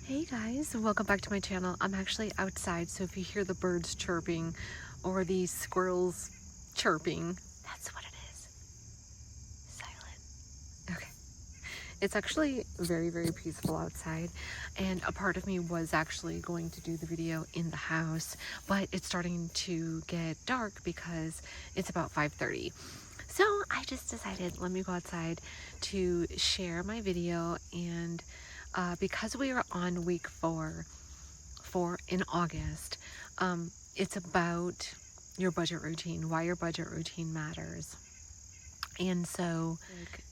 Hey guys, welcome back to my channel. I'm actually outside, so if you hear the birds chirping or the squirrels chirping, that's what it is. Silent. Okay. It's actually very, very peaceful outside, and a part of me was actually going to do the video in the house, but it's starting to get dark because it's about 5:30. So I just decided, let me go outside to share my video. And because we are on week four in August, it's about your budget routine, why your budget routine matters. And so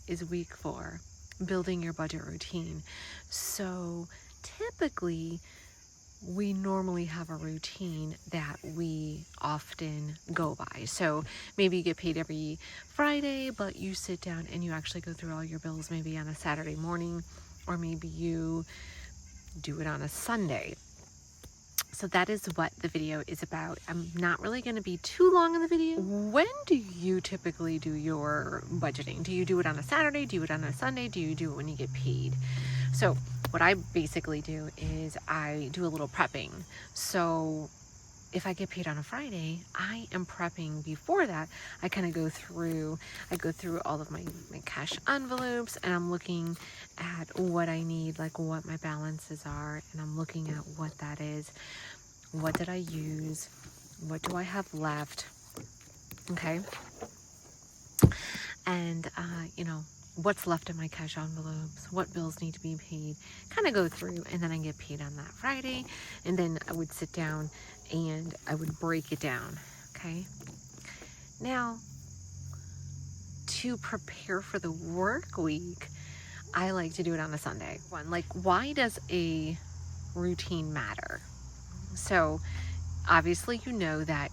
is week 4, building your budget routine. So typically we normally have a routine that we often go by. So maybe you get paid every Friday, but you sit down and you actually go through all your bills maybe on a Saturday morning, or maybe you do it on a Sunday. So that is what the video is about. I'm not really going to be too long in the video. When do you typically do your budgeting? Do you do it on a Saturday? Do you do it on a Sunday? Do you do it when you get paid? So what I basically do is I do a little prepping. So if I get paid on a Friday, I am prepping before that. I kind of go through all of my cash envelopes, and I'm looking at what I need, like what my balances are, and I'm looking at what that is. What did I use? What do I have left? Okay. And, what's left in my cash envelopes, what bills need to be paid, kind of go through, and then I get paid on that Friday, and then I would sit down and I would break it down. Okay. Now, to prepare for the work week, I like to do it on a Sunday. Why does a routine matter? So obviously you know that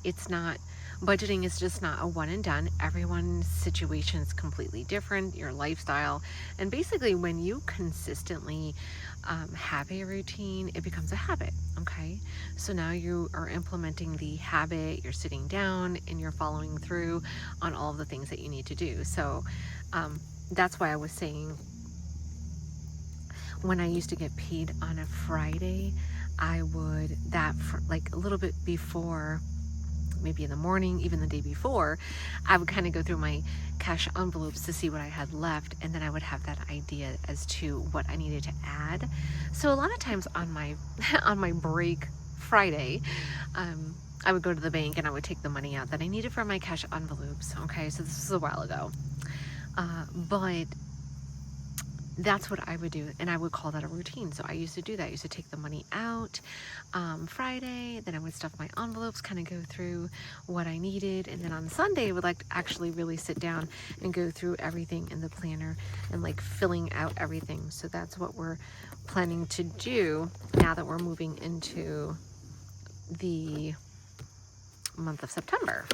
budgeting is just not a one and done. Everyone's situation is completely different, your lifestyle. And basically when you consistently have a routine, it becomes a habit. Okay. So now you are implementing the habit, you're sitting down and you're following through on all of the things that you need to do. So that's why I was saying, when I used to get paid on a Friday, I would, like a little bit before, maybe in the morning, even the day before, I would kind of go through my cash envelopes to see what I had left, and then I would have that idea as to what I needed to add. So a lot of times on my on my break Friday, I would go to the bank and I would take the money out that I needed for my cash envelopes. Okay, so this was a while ago, but that's what I would do, and I would call that a routine. So I used to do that. I used to take the money out Friday, then I would stuff my envelopes, kind of go through what I needed, and then on Sunday I would actually really sit down and go through everything in the planner and filling out everything. So that's what we're planning to do now that we're moving into the month of September.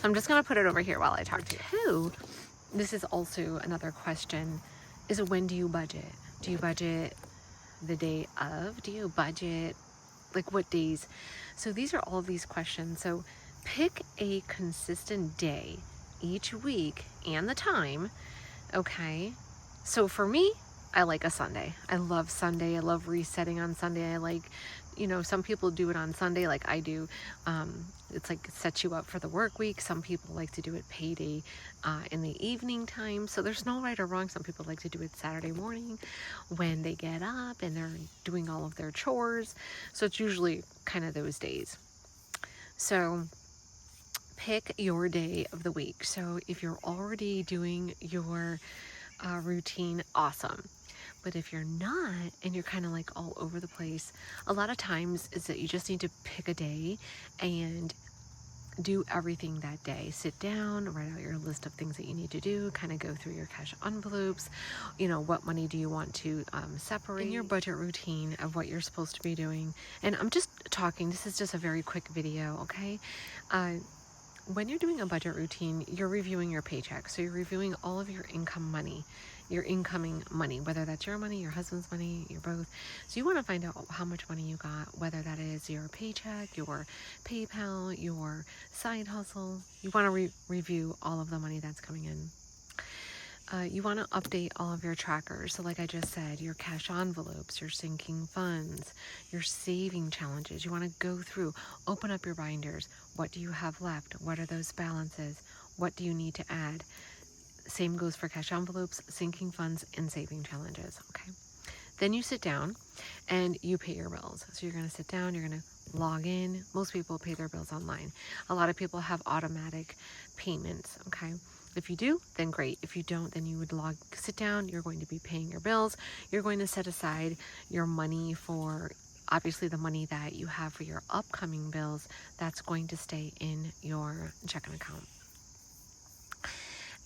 I'm just going to put it over here while I talk to you. This is also another question, is when do you budget? Do you budget the day of? Do you budget what days? So these are all of these questions. So pick a consistent day each week and the time. Okay. So for me, I like a Sunday. I love Sunday. I love resetting on Sunday. I like, some people do it on Sunday like I do. It's it sets you up for the work week. Some people like to do it payday in the evening time. So there's no right or wrong. Some people like to do it Saturday morning when they get up and they're doing all of their chores. So it's usually kind of those days. So pick your day of the week. So if you're already doing your routine, awesome. But if you're not, and you're kind of all over the place, a lot of times is that you just need to pick a day and do everything that day. Sit down, write out your list of things that you need to do, kind of go through your cash envelopes. What money do you want to separate in your budget routine of what you're supposed to be doing. And I'm just talking, this is just a very quick video, okay? When you're doing a budget routine, you're reviewing your paycheck. So you're reviewing all of your income money, your incoming money, whether that's your money, your husband's money, you're both. So you want to find out how much money you got, whether that is your paycheck, your PayPal, your side hustle. You want to review all of the money that's coming in. You want to update all of your trackers. So like I just said, your cash envelopes, your sinking funds, your saving challenges. You want to go through, open up your binders. What do you have left? What are those balances? What do you need to add? Same goes for cash envelopes, sinking funds, and saving challenges. Okay. Then you sit down and you pay your bills. So you're going to sit down, you're going to log in. Most people pay their bills online. A lot of people have automatic payments. Okay. If you do, then great. If you don't, then you would sit down, you're going to be paying your bills. You're going to set aside your money for, obviously, the money that you have for your upcoming bills. That's going to stay in your checking account.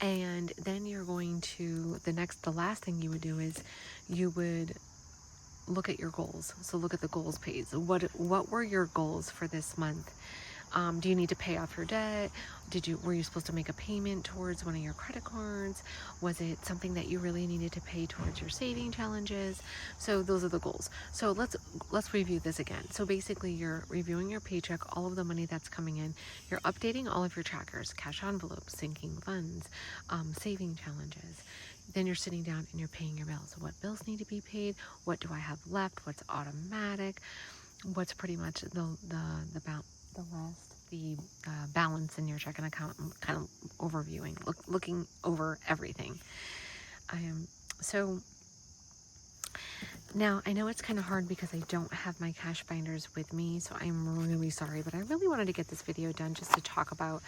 And then you're going to, the last thing you would do is you would look at your goals. So look at the goals page. What were your goals for this month? Do you need to pay off your debt? Were you supposed to make a payment towards one of your credit cards? Was it something that you really needed to pay towards your saving challenges? So those are the goals. So let's review this again. So basically you're reviewing your paycheck, all of the money that's coming in. You're updating all of your trackers, cash envelopes, sinking funds, saving challenges. Then you're sitting down and you're paying your bills. What bills need to be paid? What do I have left? What's automatic? What's pretty much the balance in your checking account, kind of overviewing, looking over everything. So now I know it's kind of hard because I don't have my cash binders with me, so I'm really sorry, but I really wanted to get this video done just to talk about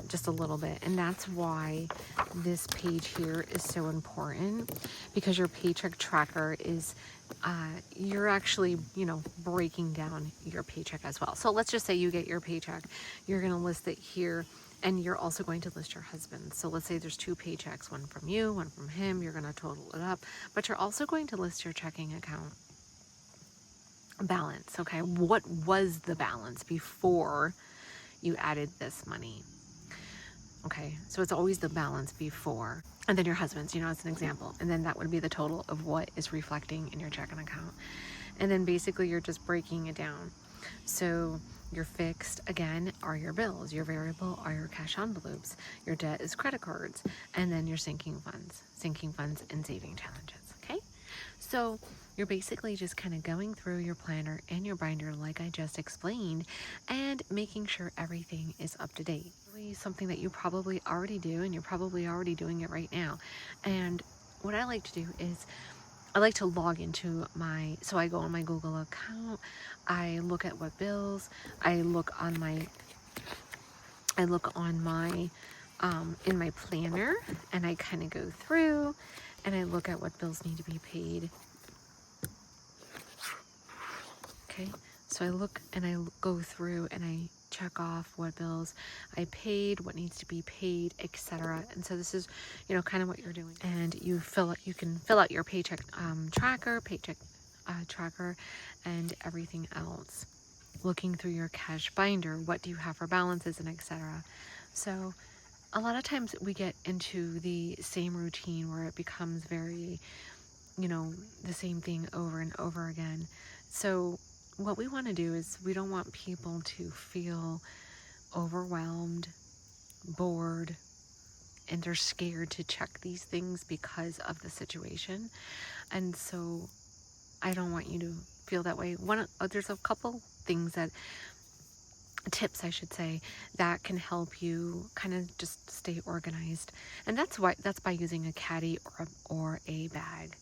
just a little bit. And that's why this page here is so important, because your paycheck tracker is you're actually, breaking down your paycheck as well. So let's just say you get your paycheck, you're going to list it here, and you're also going to list your husband. So let's say there's 2 paychecks, one from you, one from him. You're going to total it up, but you're also going to list your checking account balance. Okay, what was the balance before you added this money? Okay, so it's always the balance before, and then your husband's, as an example, and then that would be the total of what is reflecting in your checking account. And then basically you're just breaking it down. So your fixed, again, are your bills. Your variable are your cash envelopes. Your debt is credit cards, and then your sinking funds and saving challenges. Okay, so you're basically just kind of going through your planner and your binder like I just explained, and making sure everything is up to date. Really something that you probably already do, and you're probably already doing it right now. And what I like to do is I like to log into so I go on my Google account, I look at what bills, I look on my in my planner, and I kind of go through and I look at what bills need to be paid. Okay, so I look and I go through and I check off what bills I paid, what needs to be paid, etc. And so this is, kind of what you're doing. And you can fill out your paycheck tracker, and everything else. Looking through your cash binder, what do you have for balances, and etc. So a lot of times we get into the same routine where it becomes very, the same thing over and over again. So what we want to do is we don't want people to feel overwhelmed, bored, and they're scared to check these things because of the situation. And so I don't want you to feel that way. There's a couple things tips, I should say, that can help you kind of just stay organized. And that's by using a caddy or a bag.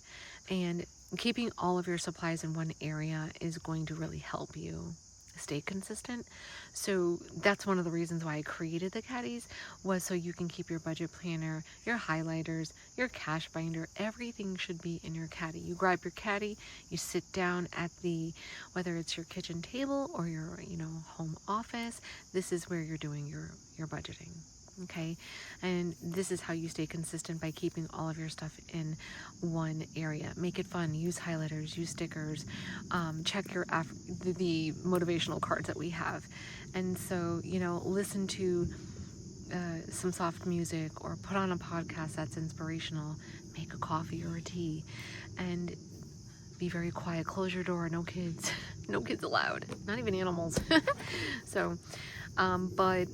And keeping all of your supplies in one area is going to really help you stay consistent. So that's one of the reasons why I created the caddies, was so you can keep your budget planner, your highlighters, your cash binder, everything should be in your caddy. You grab your caddy, you sit down at whether it's your kitchen table or your, home office, this is where you're doing your budgeting. Okay, and this is how you stay consistent, by keeping all of your stuff in one area. Make it fun. Use highlighters, use stickers, check the motivational cards that we have. And so, listen to some soft music, or put on a podcast that's inspirational. Make a coffee or a tea, and be very quiet. Close your door. No kids. No kids allowed. Not even animals. So, but,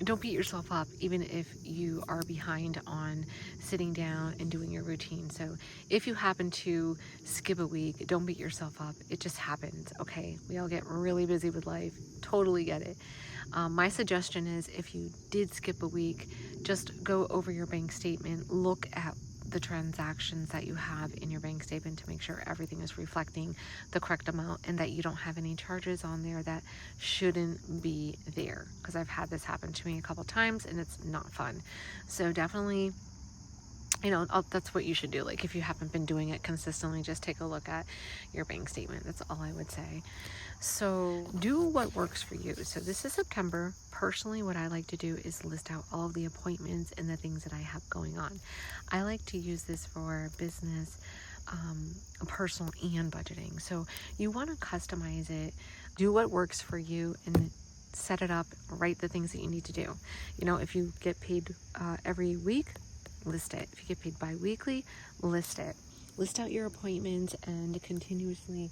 don't beat yourself up even if you are behind on sitting down and doing your routine. So if you happen to skip a week, don't beat yourself up. It just happens, okay? We all get really busy with life. Totally get it. My suggestion is if you did skip a week, just go over your bank statement, look at the transactions that you have in your bank statement to make sure everything is reflecting the correct amount and that you don't have any charges on there that shouldn't be there, because I've had this happen to me a couple times and it's not fun. So definitely, that's what you should do. Like if you haven't been doing it consistently, just take a look at your bank statement. That's all I would say. So do what works for you. So this is September. Personally, what I like to do is list out all of the appointments and the things that I have going on. I like to use this for business, personal, and budgeting. So you want to customize it, do what works for you, and set it up, write the things that you need to do. If you get paid every week, list it. If you get paid bi-weekly, list it. List out your appointments and continuously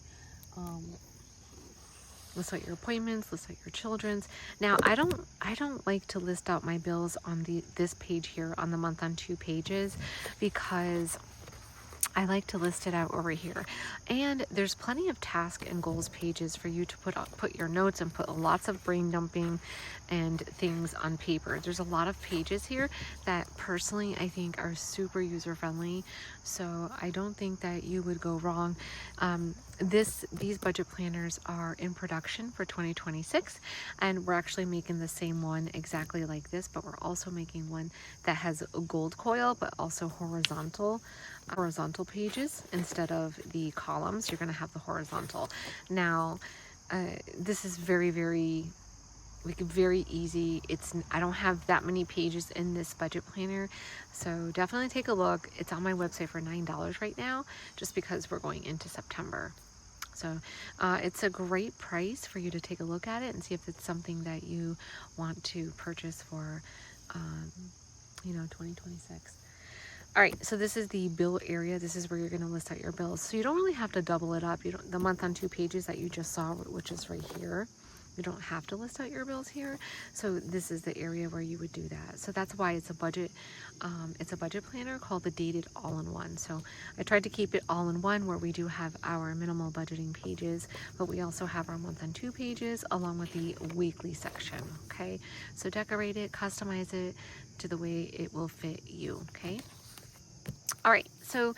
list out your appointments, list out your children's. Now, I don't like to list out my bills on this page here on the month on 2 pages, because I like to list it out over here. And there's plenty of task and goals pages for you to put your notes and put lots of brain dumping and things on paper. There's a lot of pages here that personally I think are super user friendly. So I don't think that you would go wrong. These budget planners are in production for 2026, and we're actually making the same one exactly like this, but we're also making one that has a gold coil, but also horizontal pages instead of the columns. You're going to have the horizontal. Now, this is very, very easy. I don't have that many pages in this budget planner, so definitely take a look. It's on my website for $9 right now, just because we're going into September. So it's a great price for you to take a look at it and see if it's something that you want to purchase for 2026. All right, so this is the bill area. This is where you're going to list out your bills. So you don't really have to double it up. The month on 2 pages that you just saw, which is right here, you don't have to list out your bills here. So this is the area where you would do that. So that's why it's a budget. It's a budget planner called the Dated All-in-One. So I tried to keep it all in one, where we do have our minimal budgeting pages, but we also have our month on 2 pages along with the weekly section. Okay, so decorate it, customize it to the way it will fit you. Okay. All right, so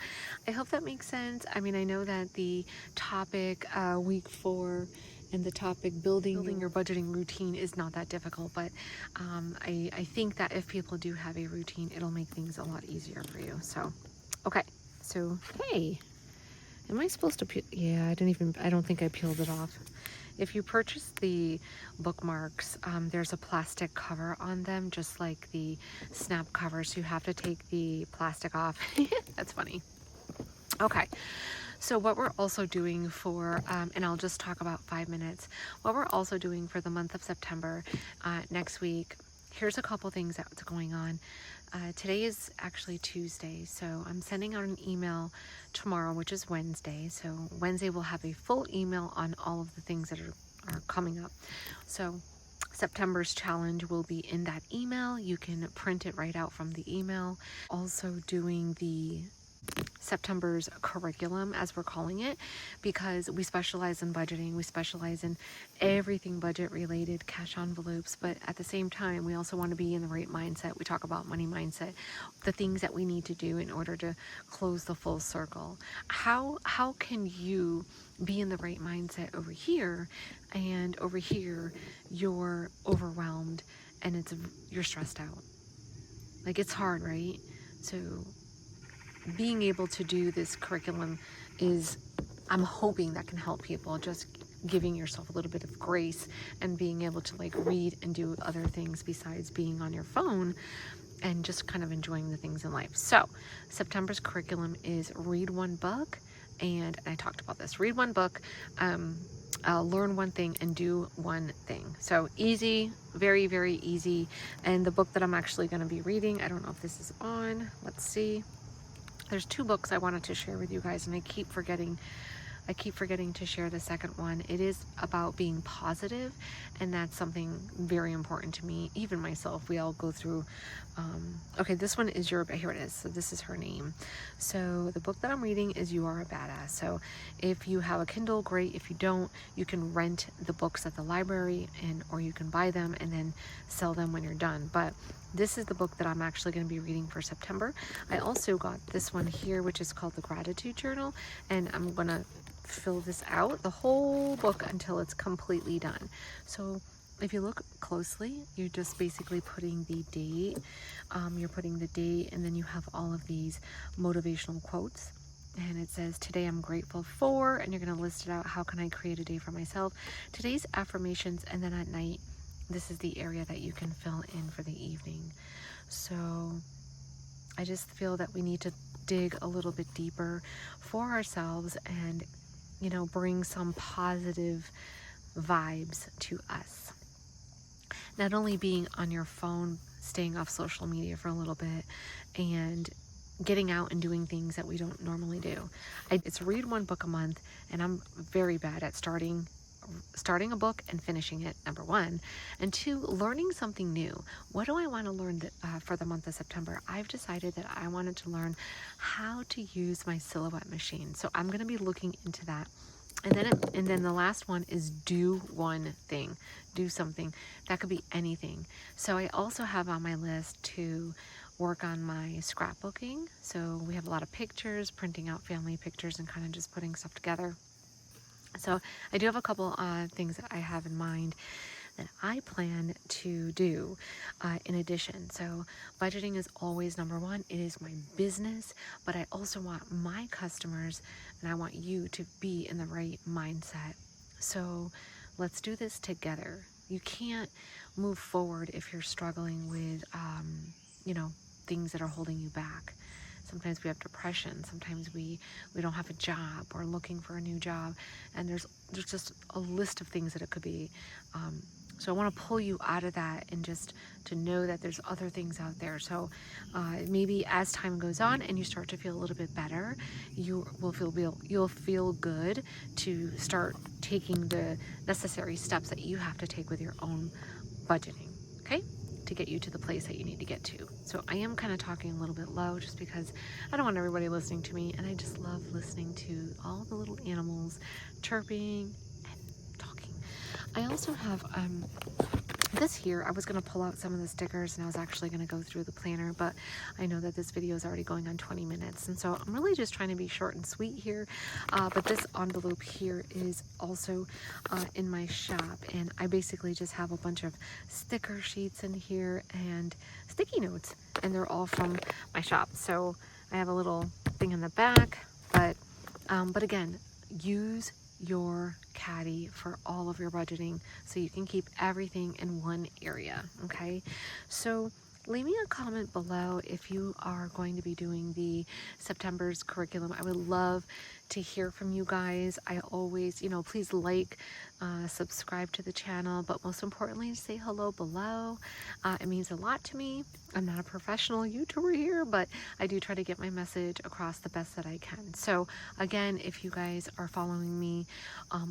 I hope that makes sense. I mean, I know that the topic week 4 and the topic building your budgeting routine is not that difficult, but I think that if people do have a routine, it'll make things a lot easier for you. So, okay, so hey, am I supposed to peel? Yeah, I don't think I peeled it off. If you purchase the bookmarks, there's a plastic cover on them, just like the snap covers. So you have to take the plastic off. That's funny. Okay. So what we're also doing for, and I'll just talk about 5 minutes, what we're also doing for the month of September, next week, here's a couple things that's going on. Today is actually Tuesday, so I'm sending out an email tomorrow, which is Wednesday. So Wednesday we'll have a full email on all of the things that are coming up. So September's challenge will be in that email. You can print it right out from the email. Also doing the September's curriculum, as we're calling it, because we specialize in budgeting. We specialize in everything budget related, cash envelopes, but at the same time, we also want to be in the right mindset. We talk about money mindset, the things that we need to do in order to close the full circle. How can you be in the right mindset over here, and over here you're overwhelmed and you're stressed out? Like, it's hard, right? So being able to do this curriculum I'm hoping that can help people, just giving yourself a little bit of grace and being able to read and do other things besides being on your phone and just kind of enjoying the things in life. So September's curriculum is read 1 book, and I talked about this, read 1 book, learn 1 thing, and do 1 thing. So easy, very, very easy. And the book that I'm actually going to be reading, I don't know if this is on, let's see. There's 2 books I wanted to share with you guys, and I keep forgetting I keep forgetting to share the second one. It is about being positive, and that's something very important to me, even myself. We all go through, okay, this one is here it is. So this is her name. So the book that I'm reading is You Are a Badass. So if you have a Kindle, great. If you don't, you can rent the books at the library, or you can buy them and then sell them when you're done. But this is the book that I'm actually going to be reading for September. I also got this one here, which is called The Gratitude Journal, and I'm going to fill this out, the whole book, until it's completely done. So if you look closely, you're just basically putting the date, and then you have all of these motivational quotes. And it says, today I'm grateful for, and you're going to list it out. How can I create a day for myself? Today's affirmations, and then at night, this is the area that you can fill in for the evening. So I just feel that we need to dig a little bit deeper for ourselves and, bring some positive vibes to us. Not only being on your phone, staying off social media for a little bit, and getting out and doing things that we don't normally do. It's read one book a month, and I'm very bad at starting a book and finishing it, number one, and two, learning something new. What do I want to learn for the month of September? I've decided that I wanted to learn how to use my silhouette machine, so I'm going to be looking into that. And then the last one is do one thing, do something. That could be anything. So I also have on my list to work on my scrapbooking. So we have a lot of pictures, printing out family pictures and kind of just putting stuff together. So I do have a couple things that I have in mind that I plan to do in addition. So budgeting is always number one. It is my business, but I also want my customers and I want you to be in the right mindset. So let's do this together. You can't move forward if you're struggling with, things that are holding you back. Sometimes we have depression. Sometimes we don't have a job or looking for a new job. And there's just a list of things that it could be. So I want to pull you out of that and just to know that there's other things out there. So maybe as time goes on and you start to feel a little bit better, you'll feel good to start taking the necessary steps that you have to take with your own budgeting. Okay? To get you to the place that you need to get to. So I am kind of talking a little bit low just because I don't want everybody listening to me, and I just love listening to all the little animals chirping and talking. I also have this here. I was going to pull out some of the stickers and I was actually going to go through the planner, but I know that this video is already going on 20 minutes, and so I'm really just trying to be short and sweet here. But this envelope here is also in my shop, and I basically just have a bunch of sticker sheets in here and sticky notes, and they're all from my shop. So I have a little thing in the back, but again, use your caddy for all of your budgeting so you can keep everything in one area. Okay, so leave me a comment below if you are going to be doing the September's curriculum. I would love to hear from you guys. I always, please subscribe to the channel, but most importantly, say hello below. It means a lot to me. I'm not a professional YouTuber here, but I do try to get my message across the best that I can. So again, if you guys are following me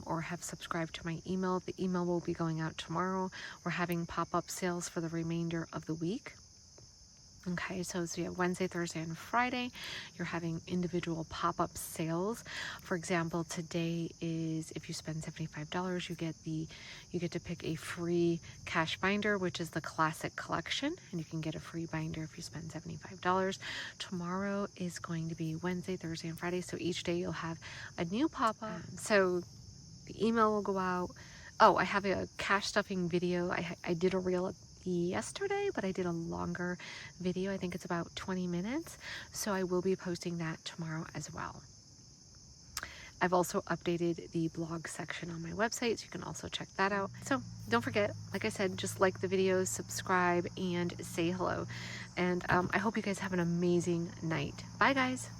or have subscribed to my email, the email will be going out tomorrow. We're having pop-up sales for the remainder of the week. Okay, so you have Wednesday, Thursday, and Friday. You're having individual pop-up sales. For example, today is if you spend $75, you get to pick a free cash binder, which is the classic collection, and you can get a free binder if you spend $75. Tomorrow is going to be Wednesday, Thursday, and Friday. So each day you'll have a new pop-up. So the email will go out. Oh, I have a cash stuffing video. I did a reel yesterday, but I did a longer video. I think it's about 20 minutes. So I will be posting that tomorrow as well. I've also updated the blog section on my website, so you can also check that out. So don't forget, like I said, just like the videos, subscribe, and say hello. And I hope you guys have an amazing night. Bye, guys.